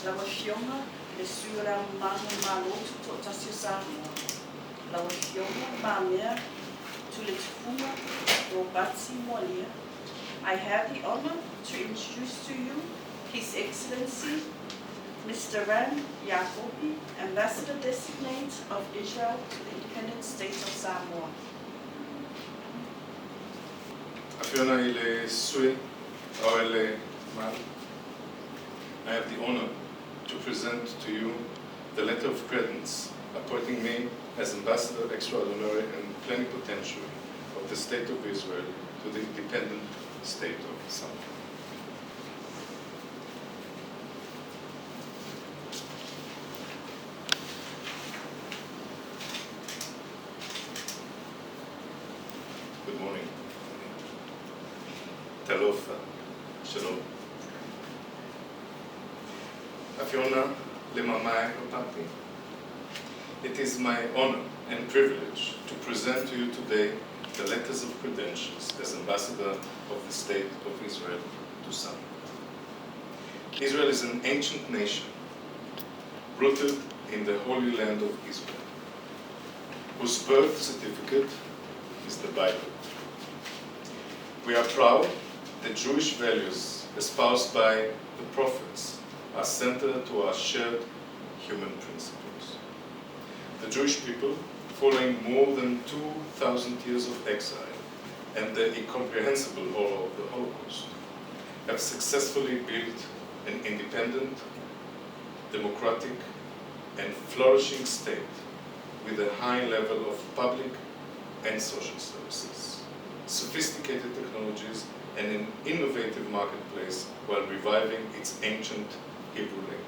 Afioga le sura manu malotu to tasio Samoa. Afioga Mamea to le tufuma Ropati Mualia. I have the honor to introduce to you His Excellency Mr. Yaakoby, Ambassador Designate of Israel to the Independent State of Samoa. Afioga ile sui o ele mal. I have the honor to present to you the Letter of Credence appointing me as Ambassador Extraordinary and Plenipotentiary of the State of Israel to the Independent State of Samoa. Good morning. Talofa. Shalom. Afioga le Mamea Ropati. It is my honor and privilege to present to you today the letters of credentials as Ambassador of the State of Israel to Samoa. Israel is an ancient nation rooted in the Holy Land of Israel, whose birth certificate is the Bible. We are proud that Jewish values espoused by the prophets are centered to our shared human principles. The Jewish people, following more than 2,000 years of exile and the incomprehensible horror of the Holocaust, have successfully built an independent, democratic, and flourishing state with a high level of public and social services, sophisticated technologies, and an innovative marketplace while reviving its ancient Hebrew language.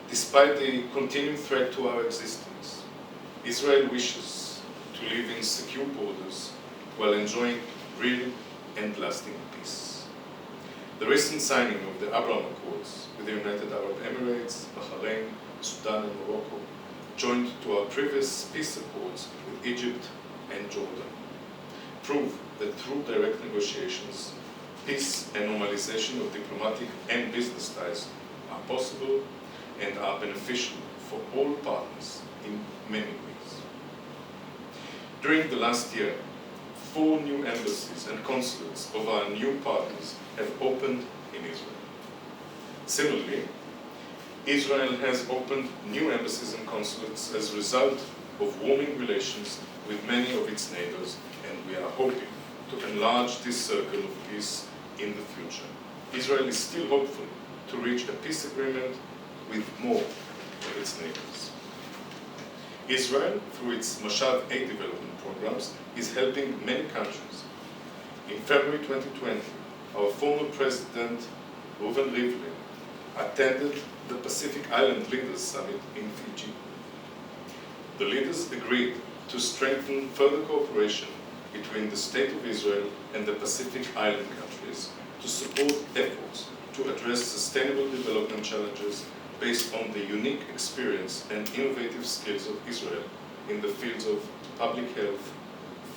Despite the continuing threat to our existence, Israel wishes to live in secure borders while enjoying real and lasting peace. The recent signing of the Abraham Accords with the United Arab Emirates, Bahrain, Sudan, and Morocco, joined to our previous peace accords with Egypt and Jordan, prove that through direct negotiations, peace and normalization of diplomatic and business ties are possible and are beneficial for all partners in many ways. During the last year, 4 new embassies and consulates of our new partners have opened in Israel. Similarly, Israel has opened new embassies and consulates as a result of warming relations with many of its neighbors, and we are hoping to enlarge this circle of peace in the future. Israel is still hopeful to reach a peace agreement with more of its neighbors. Israel, through its Mashav aid development programs, is helping many countries. In February 2020, our former President, Reuven Rivlin, attended the Pacific Island Leaders Summit in Fiji. The leaders agreed to strengthen further cooperation between the State of Israel and the Pacific Island countries to support efforts to address sustainable development challenges based on the unique experience and innovative skills of Israel in the fields of public health,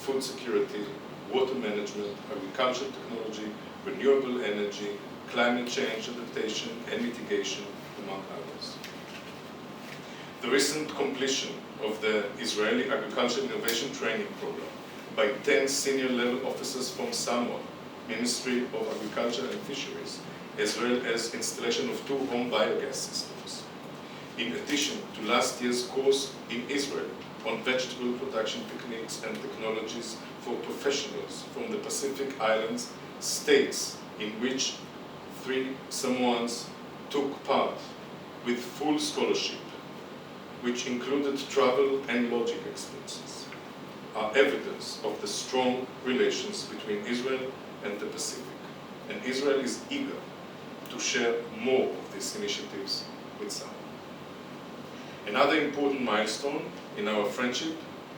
food security, water management, agricultural technology, renewable energy, climate change adaptation and mitigation, among others. The recent completion of the Israeli Agricultural Innovation Training Program by 10 senior level officers from Samoa, Ministry of Agriculture and Fisheries, as well as installation of 2 home biogas systems. In addition to last year's course in Israel on vegetable production techniques and technologies for professionals from the Pacific Islands, states in which 3 Samoans took part with full scholarship, which included travel and lodging expenses, are evidence of the strong relations between Israel and the Pacific, and Israel is eager to share more of these initiatives with Samoa. Another important milestone in our friendship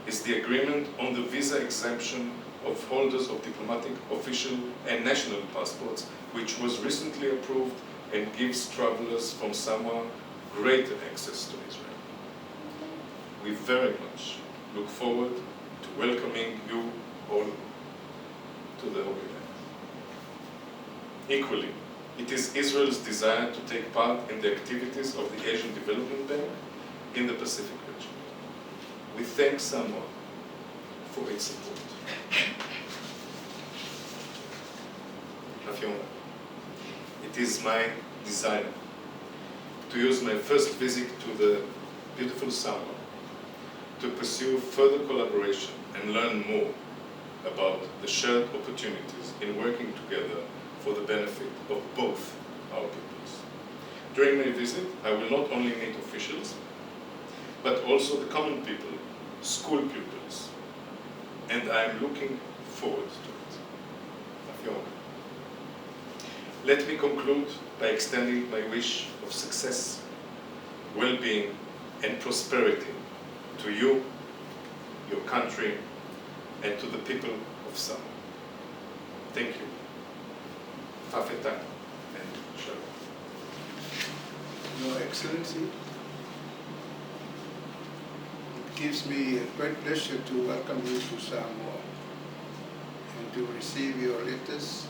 is the agreement on the visa exemption of holders of diplomatic, official, and national passports, which was recently approved and gives travelers from Samoa greater access to Israel. We very much look forward to welcoming you all to the Holy Land. Equally, It is Israel's desire to take part in the activities of the Asian Development Bank in the Pacific region. We thank Samoa for its support. Afioga, it is my desire to use my first visit to the beautiful Samoa to pursue further collaboration and learn more about the shared opportunities in working together for the benefit of both our peoples. During my visit, I will not only meet officials, but also the common people, school pupils, and I am looking forward to it. Afioga. Let me conclude by extending my wish of success, well-being, and prosperity to you, your country, and to the people of Samoa. Thank you. Fafeta and Shalom. Your Excellency, it gives me a great pleasure to welcome you to Samoa and to receive your letters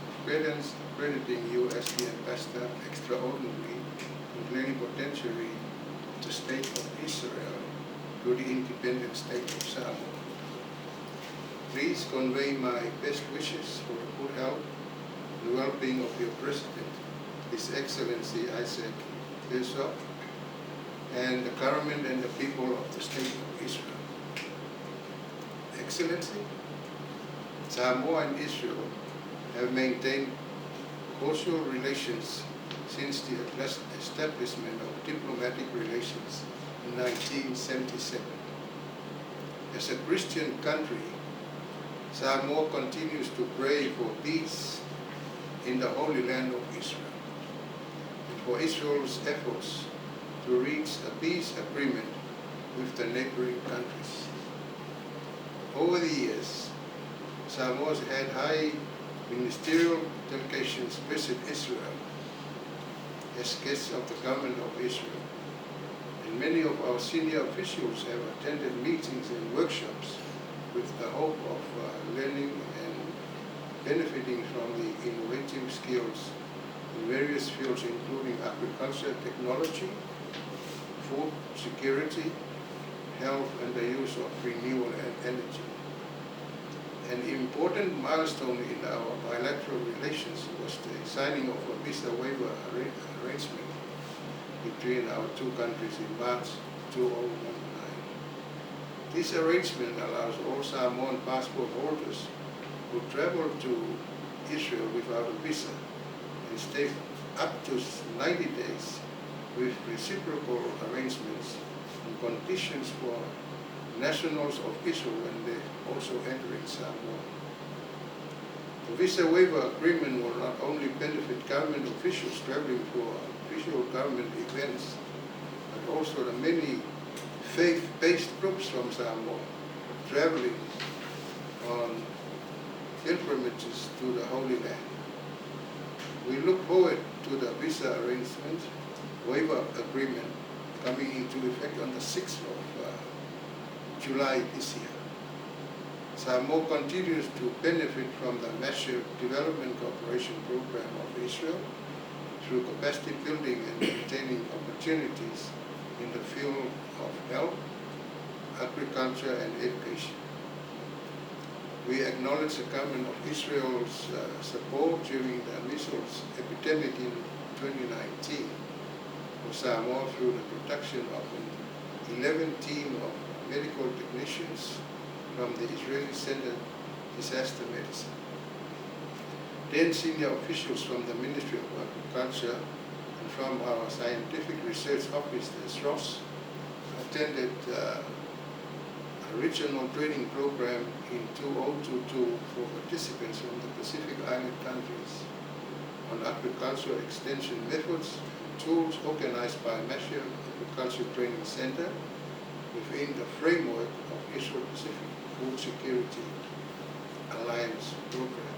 of credence crediting you as the Ambassador Extraordinary and Plenipotentiary of the State of Israel to the independent State of Samoa. Please convey my best wishes for the good health and well-being of your President, His Excellency Isaac Herzog, and the government and the people of the State of Israel. Excellency, Samoa and Israel have maintained cordial relations since the establishment of diplomatic relations in 1977. As a Christian country, Samoa continues to pray for peace in the Holy Land of Israel and for Israel's efforts to reach a peace agreement with the neighboring countries. Over the years, Samoa has had high ministerial delegations visit Israel as guests of the government of Israel, and many of our senior officials have attended meetings and workshops with the hope of learning and benefiting from the innovative skills in various fields including agriculture technology, food security, health, and the use of renewable energy. An important milestone in our bilateral relations was the signing of a visa waiver arrangement between our two countries in March 2019. This arrangement allows all Samoan passport holders who travel to Israel without a visa and stay up to 90 days with reciprocal arrangements and conditions for nationals of Israel when they also enter in Samoa. The visa waiver agreement will not only benefit government officials traveling for official government events, but also the many faith-based groups from Samoa traveling on pilgrimages to the Holy Land. We look forward to the visa arrangement waiver agreement coming into effect on the 6th of July this year. Samoa continues to benefit from the Massive Development Cooperation Program of Israel through capacity building and maintaining opportunities in the field of health, agriculture, and education. We acknowledge the government of Israel's support during the measles epidemic in 2019 for Samoa through the production of an 11 team of medical technicians from the Israeli Center Disaster Medicine. 10 senior officials from the Ministry of Agriculture and from our Scientific Research Office, the SROS, attended a regional training program in 2022 for participants from the Pacific Island countries on agricultural extension methods and tools organized by Massive Agriculture Training Center within the framework of Israel Pacific Food Security Alliance program.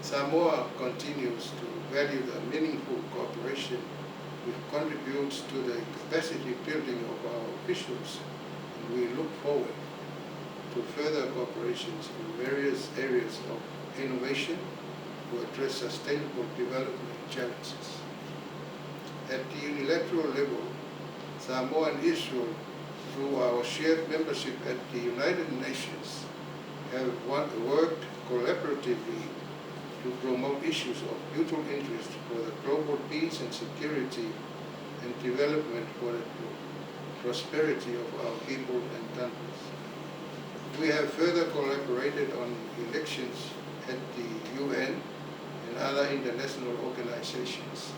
Samoa continues to value the meaningful cooperation which contributes to the capacity building of our officials, and we look forward to further cooperations in various areas of innovation, to address sustainable development challenges. At the unilateral level, Samoa and Israel, through our shared membership at the United Nations, have worked collaboratively to promote issues of mutual interest for the global peace and security and development for the prosperity of our people and countries. We have further collaborated on elections at the UN and other international organizations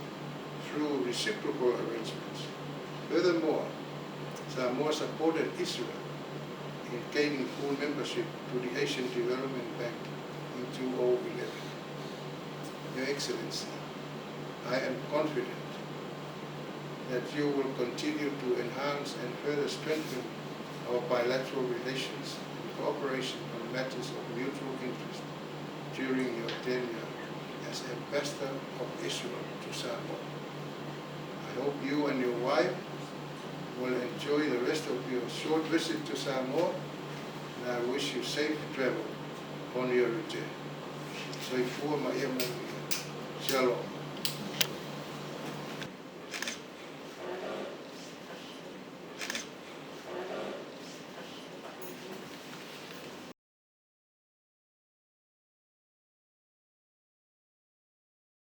through reciprocal arrangements. Furthermore, Samoa supported Israel in gaining full membership to the Asian Development Bank in 2011. Your Excellency, I am confident that you will continue to enhance and further strengthen our bilateral relations and cooperation on matters of mutual interest during your tenure as Ambassador of Israel to Samoa. I hope you and your wife will enjoy the rest of your short visit to Samoa, and I wish you safe travel on your return. Soifua Mamea. Shalom.